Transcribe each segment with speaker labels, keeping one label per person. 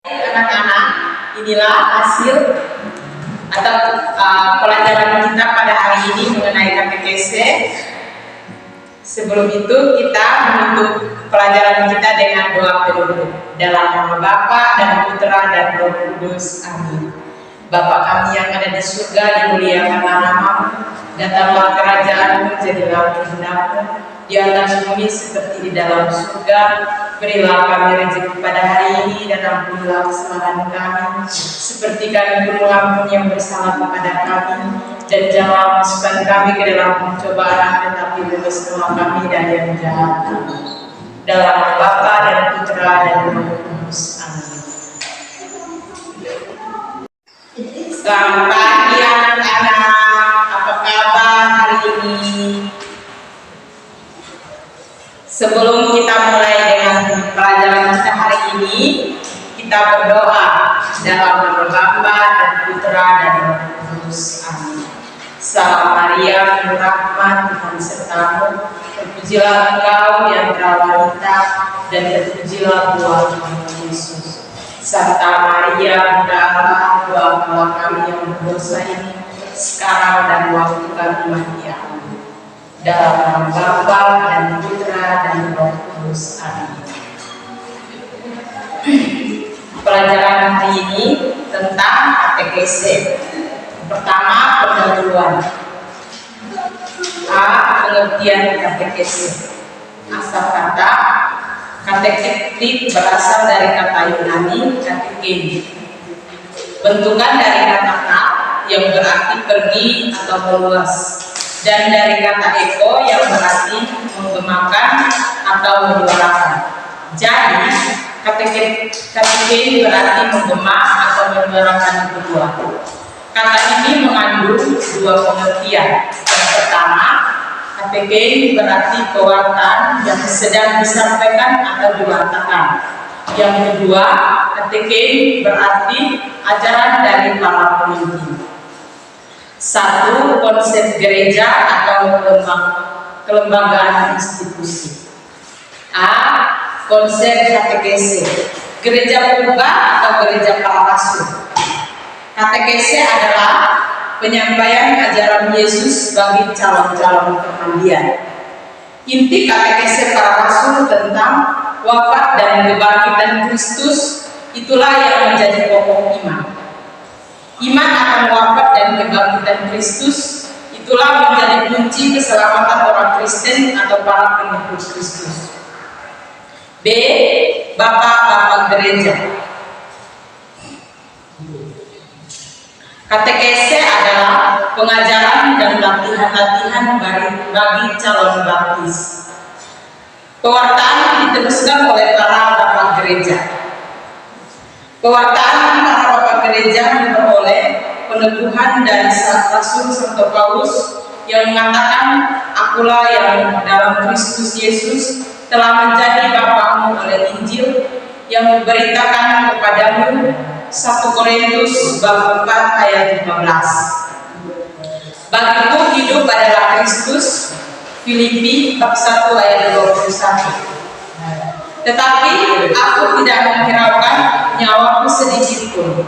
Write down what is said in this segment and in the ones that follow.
Speaker 1: Anak-anak, inilah hasil atau pelajaran kita pada hari ini mengenai katekese. Sebelum itu kita menutup pelajaran kita dengan doa penutup. Dalam nama Bapa dan Putra dan Roh Kudus. Amin. Bapa kami yang ada di surga, dimuliakanlah namamu. Datanglah kerajaan-Mu, jadilah kehendak-Mu di atas bumi seperti di dalam surga. Berilah kami rezeki pada hari ini dan ampunilah kesalahan kami seperti kami pun mengampuni yang bersalah kepada kami, dan janganlah masukkan kami ke dalam pencobaan, tetapi bebaskanlah kami dari yang jahat. Dalam nama Bapa dan Putra dan Roh Kudus. Amin. Selamat pagi anak-anak, apa kabar hari ini? Sebelum kita mulai dengan pelajaran kita hari ini, kita berdoa dalam nama Bapa dan Putra dan Roh Kudus. Amin. Salam Maria, penuh rahmat, Tuhan sertamu. Terpujilah Engkau di antara wanita, dan terpujilah buah tubuhmu Yesus. Santa Maria, Bunda Allah, doakanlah kami yang berdosa ini sekarang dan waktu kami mati. Amin. Dalam nama Bapa dan Putra dan Roh Kudus. Amin. Pelajaran hari ini tentang katekese. Pertama, pendahuluan. A. Pengertian katekese. Asal kata kateketik berasal dari kata Yunani katekein. Bentukan dari kata ka yang berarti pergi atau meluas, dan dari kata eko yang berarti menggemakan atau menyuarakan. Jadi katekein berarti menggema atau menyuarakan kedua. Kata ini mengandung dua pengertian. Yang pertama, katekein berarti pewartaan yang sedang disampaikan atau diwartakan. Yang kedua, katekein berarti ajaran dari para pemimpin. Satu, konsep gereja atau kelembagaan institusi. A. Konsep katekese. Gereja purba atau gereja para rasul. Katekese adalah penyampaian ajaran Yesus bagi calon-calon kemandian. Inti katekese para rasul tentang wafat dan kebangkitan Kristus, itulah yang menjadi pokok iman. Iman akan wafat dan kebangkitan Kristus, itulah menjadi kunci keselamatan orang Kristen atau para pengikut Kristus. B. Bapak-bapak gereja. Katekese adalah pengajaran dan latihan-latihan bagi calon baptis. Pewartaan diteruskan oleh para bapak gereja. Pewartaan para bapak gereja memperoleh peneguhan dari Rasul Santo Paulus yang mengatakan, "Akulah yang dalam Kristus Yesus telah menjadi bapakmu oleh Injil yang diberitakan kepadamu." 1 Korintus bab 4 ayat 15. Bagiku hidup adalah Kristus. Filipi bab 1 ayat 21. Tetapi aku tidak menghiraukan nyawaku sedikit pun.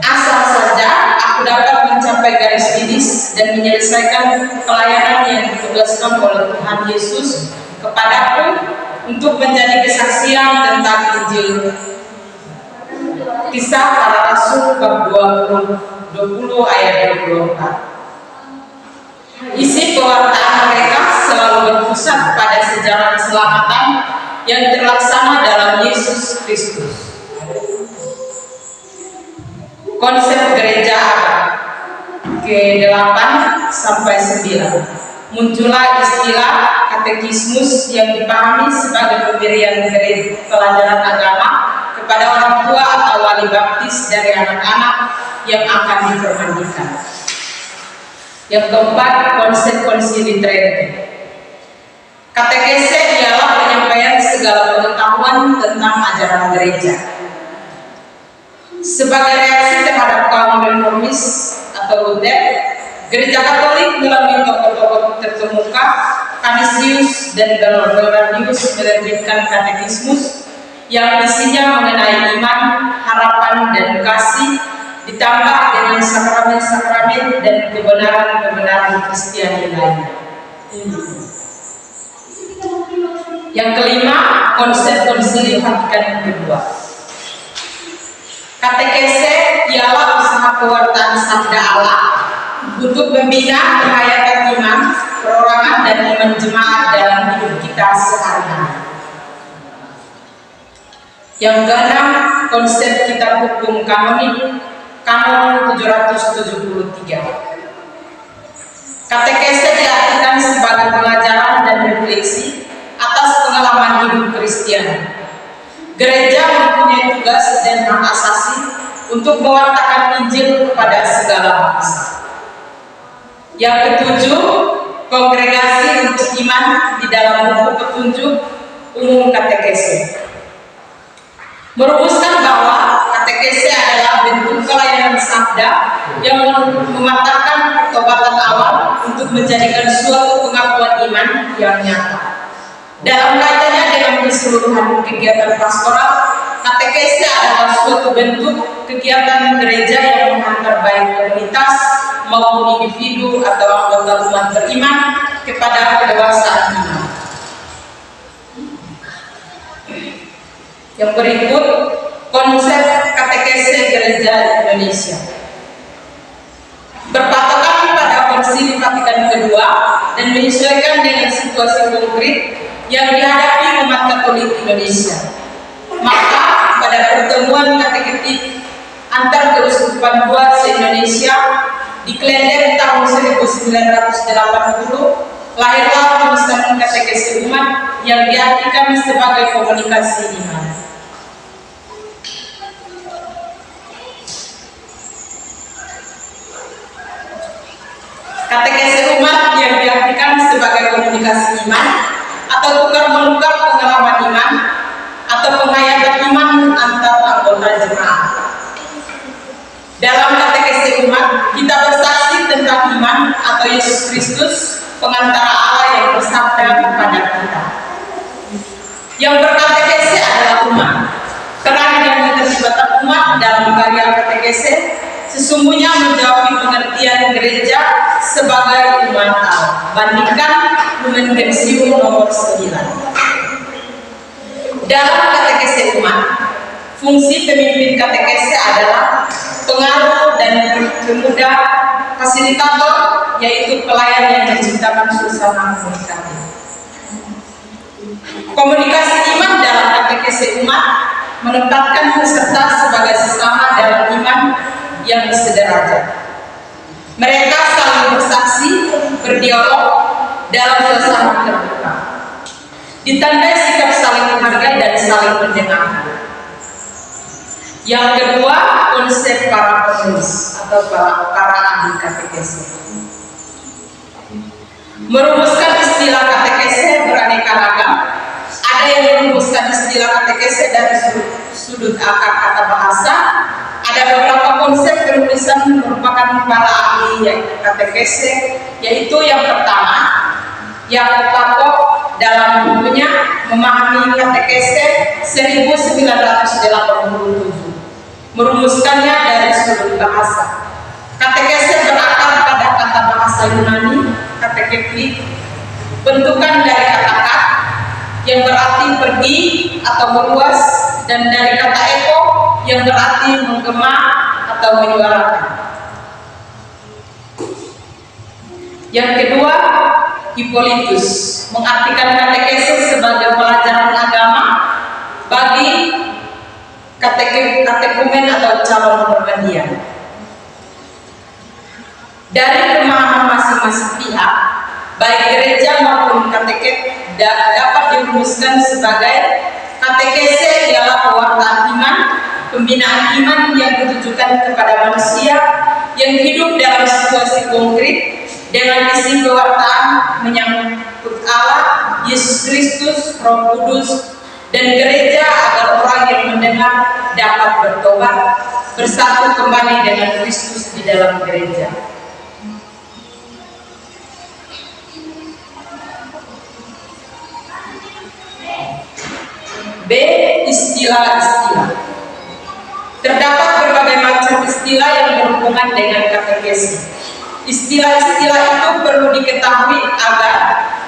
Speaker 1: Asal saja aku dapat mencapai garis finish dan menyelesaikan pelayanan yang ditugaskan oleh Tuhan Yesus kepadaku untuk menjadi kesaksian tentang Injil. Kisah Para Rasul bab 20 ayat 24. Isi pewartaan mereka selalu berpusat pada sejarah keselamatan yang terlaksana dalam Yesus Kristus. Konsep gereja ke-8 sampai 9. Muncullah istilah katekismus yang dipahami sebagai pemberian pelajaran agama kepada orang tua atau wali baptis dari anak-anak yang akan dipermandikan. Yang keempat, konsep konsili Trente. Katekese ialah penyampaian segala pengetahuan tentang ajaran gereja. Sebagai reaksi terhadap kaum reformis atau Luther, Gereja Katolik melalui tokoh-tokoh terkemuka Canisius dan Galoranius menerbitkan katekismus yang isinya mengenai iman, harapan, dan kasih, ditambah dengan sakramen-sakramen dan kebenaran-kebenaran Kristiani lainnya. Yang kelima, konsep Konsili Vatikan kedua. Katekese ialah usaha pewartaan sabda Allah untuk membina penghayatan iman, perorangan, dan iman jemaat dalam hidup kita sehari-hari. Yang keenam, konsep kitab hukum kanonik, Kanon 773. Katekese diartikan sebagai pengajaran dan refleksi atas pengalaman hidup Kristiani. Gereja mempunyai tugas dan hak asasi untuk mewartakan Injil kepada segala bangsa. Yang ketujuh, kongregasi untuk iman di dalam buku petunjuk umum katekese. Merumuskan bahwa katekese adalah bentuk pelayanan sabda yang mematahkan pertobatan awal untuk menjadikan suatu pengakuan iman yang nyata. Dalam kaitannya dengan keseluruhan kegiatan pastoral, katekese adalah suatu bentuk kegiatan gereja yang menghantar baik komunitas maupun individu atau anggota umat beriman kepada kedewasaan iman. Yang berikut, konsep katekese gereja Indonesia. Berpatokan pada Konsili Vatikan kedua dan menyesuaikan dengan situasi konkret yang dihadapi umat Katolik Indonesia. Maka pada pertemuan kateketik antar keuskupan dua se-Indonesia di Klender tahun 1980, lahirlah penulisan katekese umat yang diartikan sebagai komunikasi iman. Katekese umat yang diartikan sebagai komunikasi iman atau tukar-menukar pengalaman iman atau penghayatan iman antar anggota jemaat. Dalam katekese umat, kita bersaksi tentang iman atau Yesus Kristus, pengantara Allah yang bersabda kepada kita. Yang berkatekese adalah umat. Peran dan keterlibatan umat dalam karya katekese sesungguhnya menjawab pengertian gereja sebagai umat Allah. Bandingkan Lumen Gentium nomor 9. Dalam katekese umat, fungsi pemimpin katekese adalah pengaruh dan pemuda fasilitator, yaitu pelayan yang menciptakan suasana komunikatif. Komunikasi iman dalam katekese umat menempatkan peserta sebagai sesama dalam iman yang sederajat. Mereka saling bersaksi, berdialog dalam suasana terbuka. Ditandai sikap saling menghargai dan saling mendengar. Yang kedua, konsep para penulis atau para ahli katekese. Merumuskan istilah katekese beraneka ragam. Ada yang merumuskan istilah katekese dari sudut akar kata bahasa. Ada beberapa konsep penulisan merupakan para ahli katekese, yaitu yang pertama, Yakob Papok dalam bukunya Memahami Katekese 1987, merumuskannya dari sudut bahasa. Katekese berakar pada kata bahasa Yunani, katekekli, bentukan dari kata kat yang berarti pergi atau meluas, dan dari kata eko yang berarti menggema atau menyuarakan. Yang kedua, Hippolytus mengartikan katekese sebagai pelajaran agama bagi katekumen atau calon permandian. Dari pemahaman masing-masing pihak, baik gereja maupun kateket dapat dirumuskan sebagai katekese ialah pewartaan iman, pembinaan iman yang ditujukan kepada manusia yang hidup dalam situasi konkret dengan isi pewartaan menyangkut Allah, Yesus Kristus, Roh Kudus, dan gereja agar orang yang mendengar dapat bertobat, bersatu kembali dengan Kristus di dalam gereja. istilah-istilah. Terdapat berbagai macam istilah yang berhubungan dengan katekese. Istilah-istilah itu perlu diketahui agar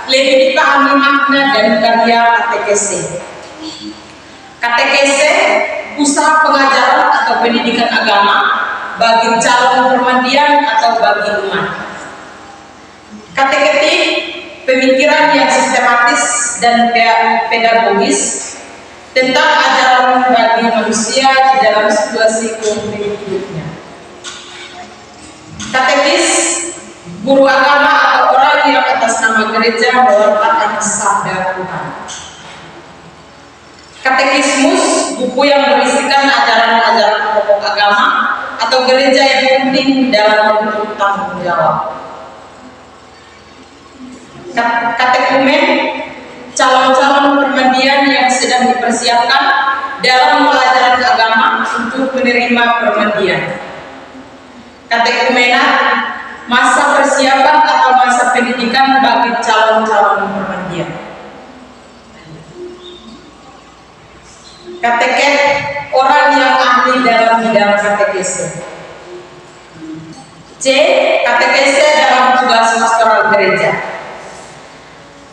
Speaker 1: lebih dipahami makna dan karya katekese. Katekese, usaha pengajaran atau pendidikan agama bagi calon permandian atau bagi umat. Kateketik, pemikiran yang sistematis dan pedagogis tentang ajaran bagi manusia di dalam situasi konkret hidupnya. Katekis, guru agama atau orang yang atas nama gereja mewartakan sabda Tuhan. Katekismus, buku yang berisikan ajaran-ajaran pokok agama atau gereja yang penting dalam bentuk tanggung jawab. Katekumen, calon-calon permandian yang sedang dipersiapkan dalam pelajaran agama untuk menerima permandian. Katekumenat, masa persiapan atau masa pendidikan bagi calon-calon permandian. Kateket, orang yang ahli dalam bidang katekese. C. Katekese dalam tugas pastoral gereja.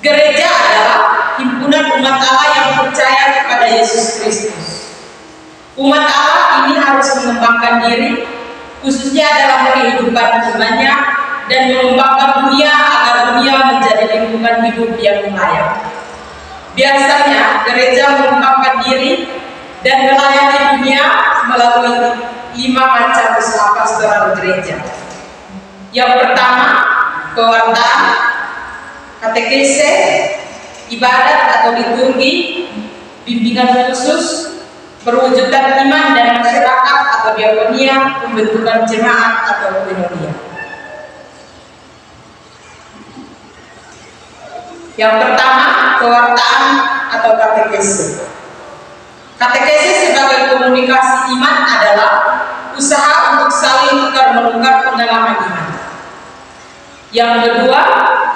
Speaker 1: Gereja adalah himpunan umat Allah yang percaya kepada Yesus Kristus. Umat Allah ini harus mengembangkan diri, khususnya dalam kehidupan imannya, dan mengembangkan dunia agar dunia menjadi lingkungan hidup yang layak. Biasanya gereja mengembangkan diri dan melayani dunia melalui 5 macam usaha pastoral gereja. Yang pertama, pewartaan, katekese, ibadat atau liturgi, bimbingan khusus, perwujudan iman dan masyarakat atau diakonia, pembentukan jemaat atau koinonia. Yang pertama, pewartaan atau katekese. Katekese sebagai komunikasi iman adalah usaha untuk saling tukar-menukar pengalaman iman. Yang kedua,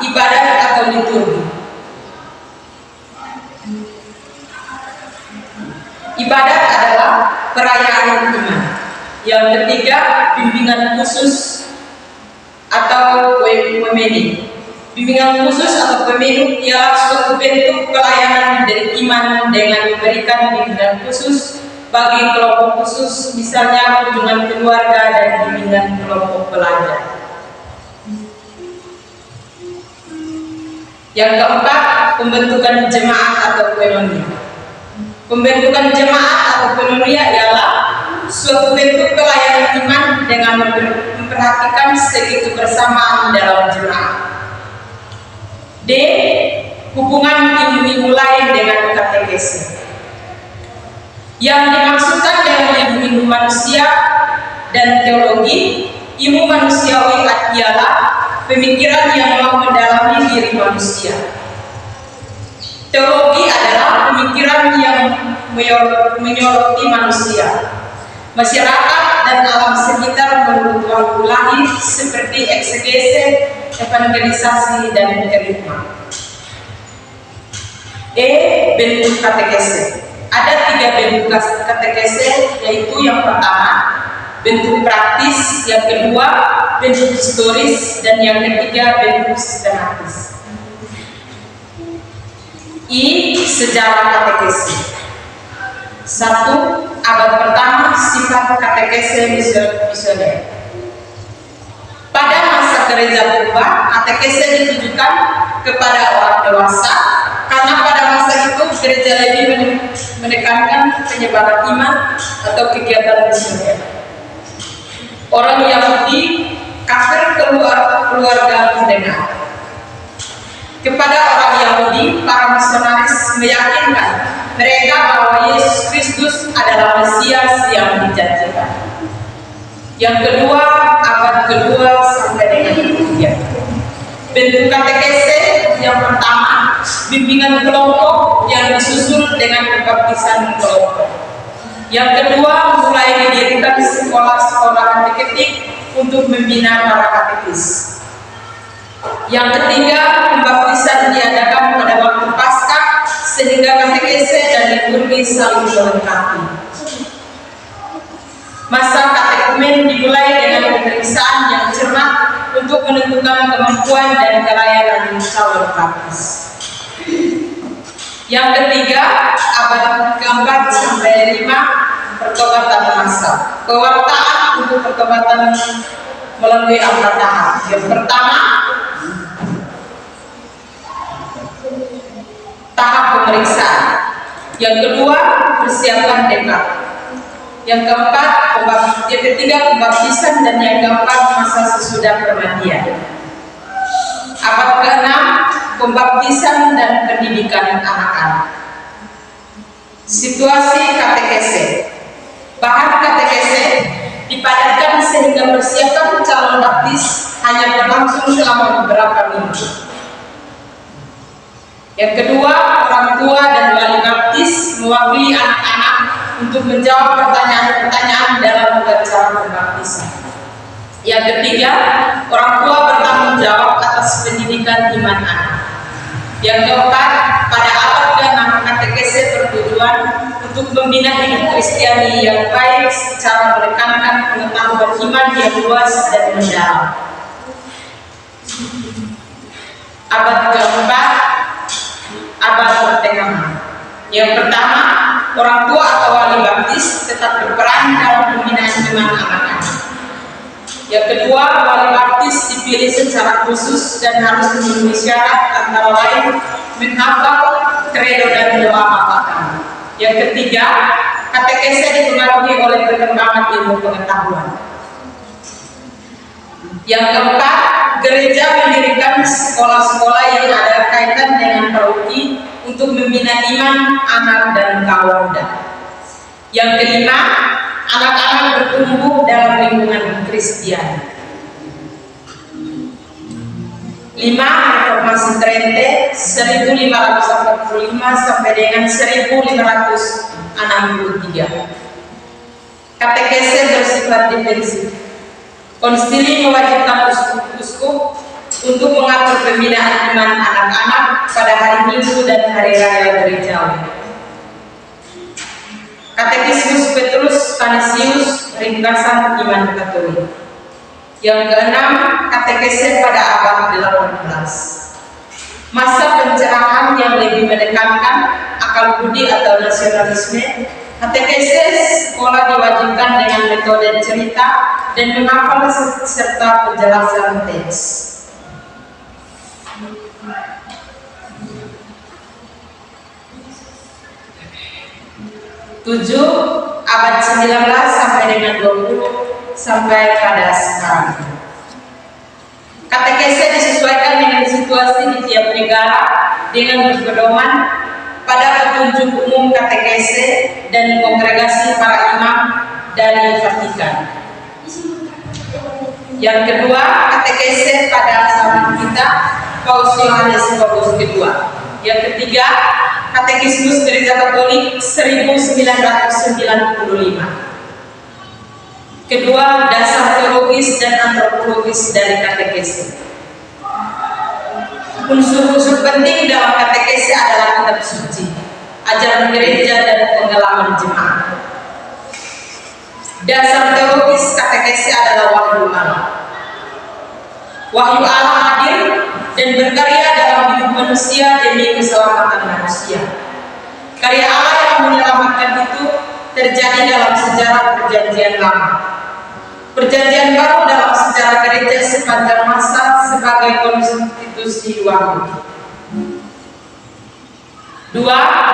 Speaker 1: ibadat atau liturgi. Ibadat adalah perayaan iman. Yang ketiga, bimbingan khusus atau wemeni. Bimbingan khusus atau pemilu ialah suatu bentuk pelayanan dari iman dengan memberikan bimbingan khusus bagi kelompok khusus, misalnya kunjungan keluarga dan bimbingan kelompok pelajar. Yang keempat, pembentukan jemaat atau koinonia. Pembentukan jemaat atau koinonia ialah suatu bentuk pelayanan iman dengan memperhatikan segi kebersamaan dalam jemaat. D. Hubungan ilmu lain dengan katekese. Yang dimaksudkan dengan ilmu manusia dan teologi, ilmu manusiawi ialah pemikiran yang mau mendalami diri manusia. Teologi adalah pemikiran yang menyoroti manusia, masyarakat dan alam sekitar menurut waktu lahir seperti eksegese, evangelisasi dan kerikma. E. Bentuk katekese. Ada 3 bentuk katekese, yaitu yang pertama bentuk praktis, yang kedua bentuk historis, dan yang ketiga bentuk sistematis. I. Sejarah katekese. 1. Abad pertama, sifat katekese misioner. Pada masa gereja purba, katekese ditujukan kepada orang dewasa karena pada masa itu gereja lebih menekankan penyebaran iman atau kegiatan misioner. Orang Yahudi kafir keluarga mendengar. Kepada orang Yahudi, para misionaris meyakinkan mereka bahwa Yesus Kristus adalah Mesias yang dijanjikan. Yang kedua, abad kedua sampai dengan ketiga. Bentuk katekese yang pertama, bimbingan kelompok yang disusul dengan pembaptisan kelompok. Yang kedua, mulai didirikan sekolah-sekolah kateketik untuk membina para katekis. Yang ketiga, pembaptisan diadakan pada waktu Paskah sehingga katekese dan dan liturgi saling melengkapi. Masa katekumen dimulai dengan pemeriksaan yang cermat untuk menentukan kemampuan dan kelayakan calon baptis. Yang ketiga, abad keempat sampai 5, pertobatan massal. Pewartaan untuk pertobatan melalui 4 tahap. Yang pertama, tahap pemeriksaan. Yang kedua, persiapan dekad. Yang keempat, yang ketiga pembaptisan, dan yang keempat masa sesudah permandian. Abad ke-6, pembaptisan dan pendidikan anak-anak. Situasi katekese. Bahan katekese dipadatkan sehingga persiapan calon baptis hanya berlangsung selama beberapa minggu. Yang kedua, orang tua dan wali baptis mewakili anak-anak untuk menjawab pertanyaan-pertanyaan dalam upacara pembaptisan. Yang ketiga, orang tua bertanggung jawab atas pendidikan iman anak. Yang keempat, pada abad ke-6 katekese bertujuan untuk membina hidup Kristiani yang baik secara menekankan pengetahuan iman yang luas dan mendalam. Abad keempat, abad pertengahan. Yang pertama, orang tua atau wali baptis tetap berperan dalam pembinaan iman anak-anak. Yang kedua, wali baptis dipilih secara khusus dan harus memenuhi syarat antara lain menghafal kredo dan doa Bapakam. Yang ketiga, katekese dipengaruhi oleh perkembangan ilmu pengetahuan. Yang keempat, gereja mendirikan sekolah-sekolah yang ada kaitan dengan paroki untuk membina iman anak dan kaum muda. Yang kelima, anak-anak bertumbuh dalam lingkungan Kristiani. 5. Reformasi Trente 1545 sampai dengan 1563. Katekese bersifat defensif. Konsili mewajibkan uskup untuk mengatur pembinaan iman anak-anak pada hari Minggu dan hari raya gerejawi. Katekismus Petrus Canisius, ringkasan iman Katolik. Yang keenam, katekese pada abad 18. Masa pencerahan yang lebih menekankan akal budi atau nasionalisme. Katekese sekolah diwajibkan dengan metode cerita dan menghafal serta penjelasan teks. 7. Abad 19 sampai dengan 20 sampai pada sekarang. Katekese disesuaikan dengan situasi di tiap negara dengan berpedoman pada petunjuk umum katekese dan kongregasi para imam dari Vatikan. Yang kedua, katekese pada zaman kita Paus Yohanes Paulus II. Yang ketiga, Katekismus Gereja Katolik 1995. Kedua, dasar teologis dan antropologis dari katekese. Unsur-unsur penting dalam katekese adalah kitab suci, ajaran gereja, dan pengalaman jemaat. Dasar teologis katekese adalah wahyu Allah. Wahyu Allah hadir dan berkarya dalam hidup manusia demi keselamatan manusia. Karya Allah yang menyelamatkan itu terjadi dalam sejarah Perjanjian Lama. Perjanjian Baru dalam sejarah gereja sepanjang masa sebagai konstitusi wahyu. 2.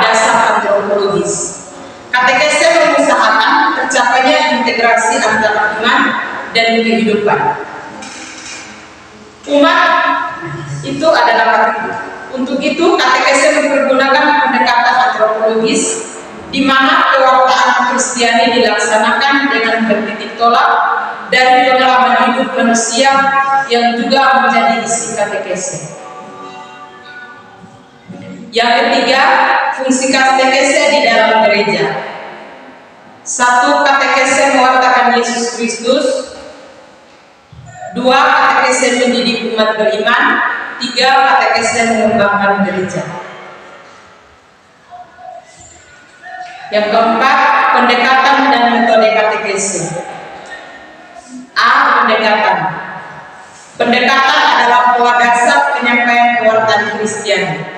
Speaker 1: Dasar antropologis. Katekese mengusahakan tercapainya integrasi antara iman dan kehidupan. Umat itu adalah hati. Untuk itu, katekese mempergunakan pendekatan antropologis di mana pewartaan Kristiani dilaksanakan dengan bertitik tolak dari pengalaman hidup manusia yang juga menjadi isi katekese. Yang ketiga, fungsi katekese di dalam gereja. 1. Katekese mewartakan Yesus Kristus. 2. Katekese mendidik umat beriman. 3. Katekese mengembangkan gereja. Yang keempat, pendekatan dan metode katekese. A. Pendekatan. Pendekatan adalah pola dasar penyampaian kewartaan Kristiani.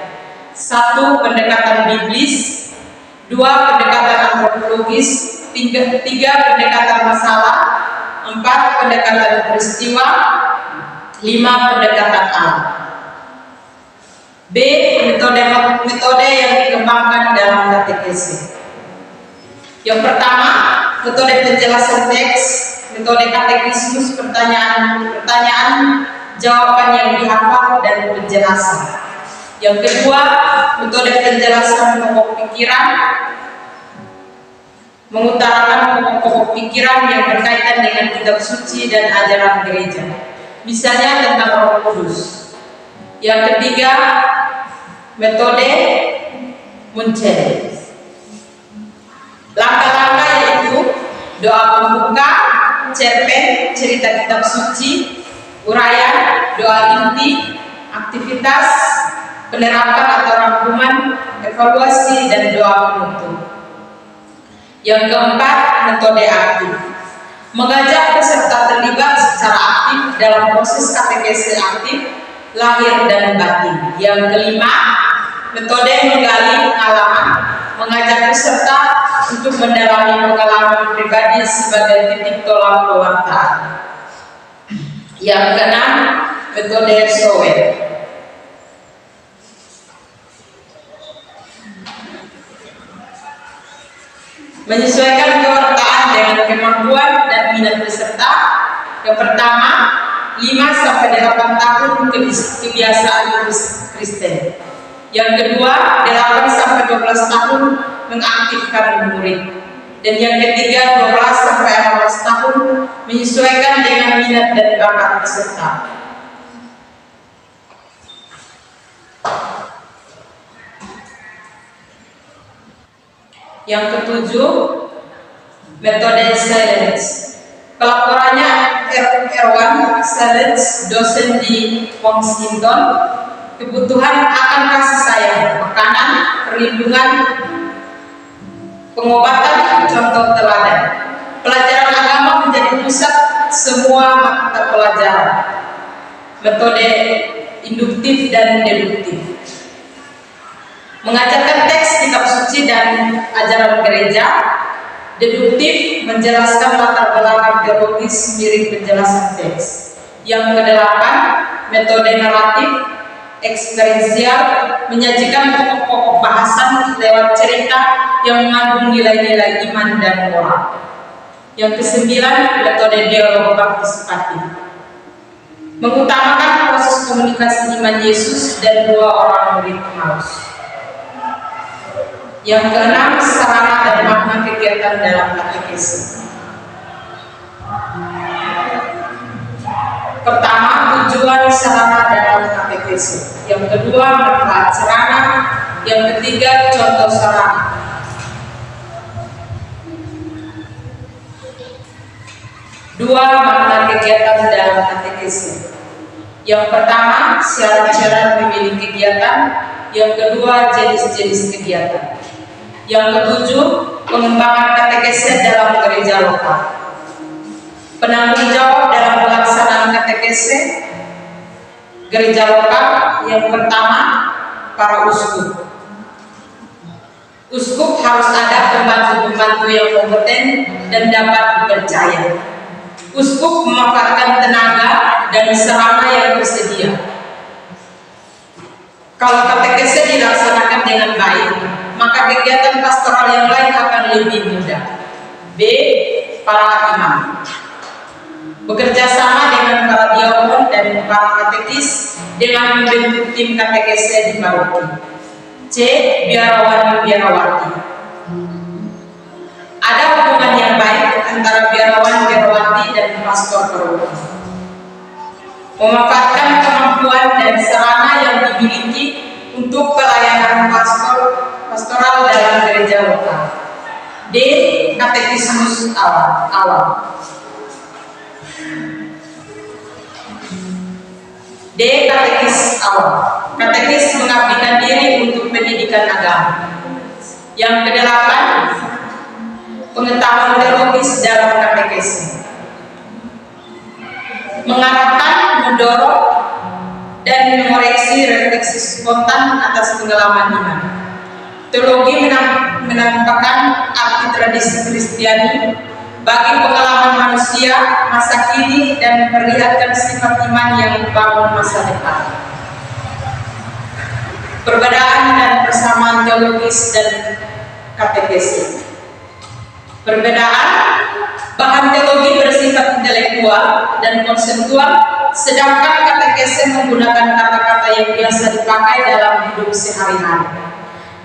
Speaker 1: 1. Pendekatan biblis. 2. Pendekatan antropologis. 3. Pendekatan masalah. 4. Pendekatan peristiwa. 5. Pendekatan alam. B. Metode yang dikembangkan dalam katekese. Yang pertama, metode penjelasan teks, metode katekismus, pertanyaan, jawaban yang dihafal dan penjelasan. Yang kedua, metode penjelasan pokok pikiran, mengutarakan pokok-pokok pikiran yang berkaitan dengan kitab suci dan ajaran gereja, misalnya tentang Roh Kudus. Yang ketiga, metode mencari. Langkah-langkah yaitu doa pembuka, cerpen, cerita kitab suci, uraian, doa inti, aktivitas, penerapan atau rangkuman, evaluasi, dan doa penutup. Yang keempat, metode aktif. Mengajak peserta terlibat secara aktif dalam proses katekese aktif, lahir dan batin. Yang kelima, metode menggali pengalaman, mengajak peserta untuk mendalami pengalaman pribadi sebagai titik tolak pewartaan. Yang keenam, metode SOE. Menyesuaikan kewartaan dengan kemampuan dan minat peserta. Yang pertama, 5-8 tahun kebiasaan Kristen. Yang kedua, 8-12 tahun mengaktifkan murid. Dan yang ketiga, 12-18 tahun menyesuaikan dengan minat dan bakat peserta. Yang ketujuh, metode silence. Pelaporannya Erwan Silence, dosen di Washington. Kebutuhan akan kasih sayang, makanan, perlindungan, pengobatan, contoh teladan. Pelajaran agama menjadi pusat semua mata pelajaran. Metode induktif dan deduktif. Mengajarkan teks kitab suci dan ajaran gereja. Deduktif menjelaskan latar belakang teologis mirip penjelasan teks. Yang kedelapan, metode naratif eksperiensial, menyajikan pokok-pokok bahasan lewat cerita yang mengandung nilai-nilai iman dan moral. Yang kesembilan, metode dialog partisipatif, mengutamakan proses komunikasi iman Yesus dan 2 orang murid Emmaus. Yang keenam, sarana dan makna kegiatan dalam katekese. Pertama, tujuan sarana dalam katekese. Yang kedua, manfaat sarana. Yang ketiga, contoh sarana. Dua, makna kegiatan dalam katekese. Yang pertama, syarat-syarat pemilik kegiatan. Yang kedua, jenis-jenis kegiatan. Yang ketujuh, pengembangan katekese dalam gereja lokal. Penanggung jawab dalam pelaksanaan katekese gereja lokal. Yang pertama, para uskup. Uskup harus ada pembantu-pembantu yang kompeten dan dapat dipercaya. Uskup memanfaatkan tenaga dan sarana yang tersedia. Kalau katekese dilaksanakan dengan baik, maka kegiatan pastoral yang lain akan lebih mudah. B. Para imam. Bekerja sama dengan para diakon dan para katekis dengan membentuk tim katekese di paroki. C. Biarawan-biarawati. Ada hubungan yang baik antara biarawan-biarawati dan pastor paroki. Memanfaatkan kemampuan dan sarana yang dimiliki untuk pelayanan pastoral dalam gereja lokal. D. Katekismus awal. D. Katekis awal. Katekis mengabdikan diri untuk pendidikan agama. Yang kedelapan, pengetahuan teologis dalam katekese, mengarahkan, mendorong, dan mengoreksi refleksi spontan atas pengalaman iman. Teologi menampakkan arti tradisi Kristiani bagi pengalaman manusia masa kini dan memperlihatkan sifat iman yang membangun masa depan. Perbedaan dan persamaan teologis dan katekese. Perbedaan, bahan teologi bersifat intelektual dan konseptual, sedangkan katekese menggunakan kata-kata yang biasa dipakai dalam hidup sehari-hari.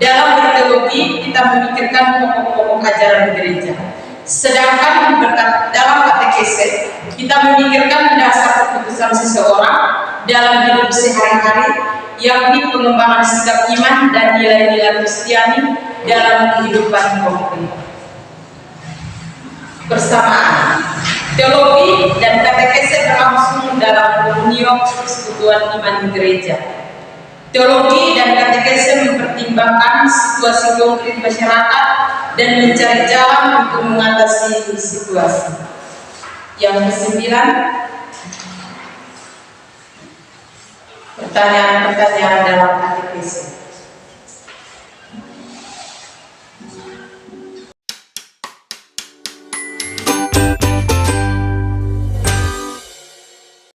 Speaker 1: Dalam berteologi, kita memikirkan pokok-pokok ajaran gereja. Sedangkan dalam katekese, kita memikirkan dasar keputusan seseorang dalam hidup sehari-hari, yakni pengembangan sikap iman dan nilai-nilai Kristiani dalam kehidupan konkret. Persamaan, teologi dan katekese berlangsung dalam komunion persekutuan iman gereja. Teologi dan katekese mempertimbangkan situasi konkret masyarakat dan mencari jalan untuk mengatasi situasi. Yang kesembilan, pertanyaan-pertanyaan dalam katekese.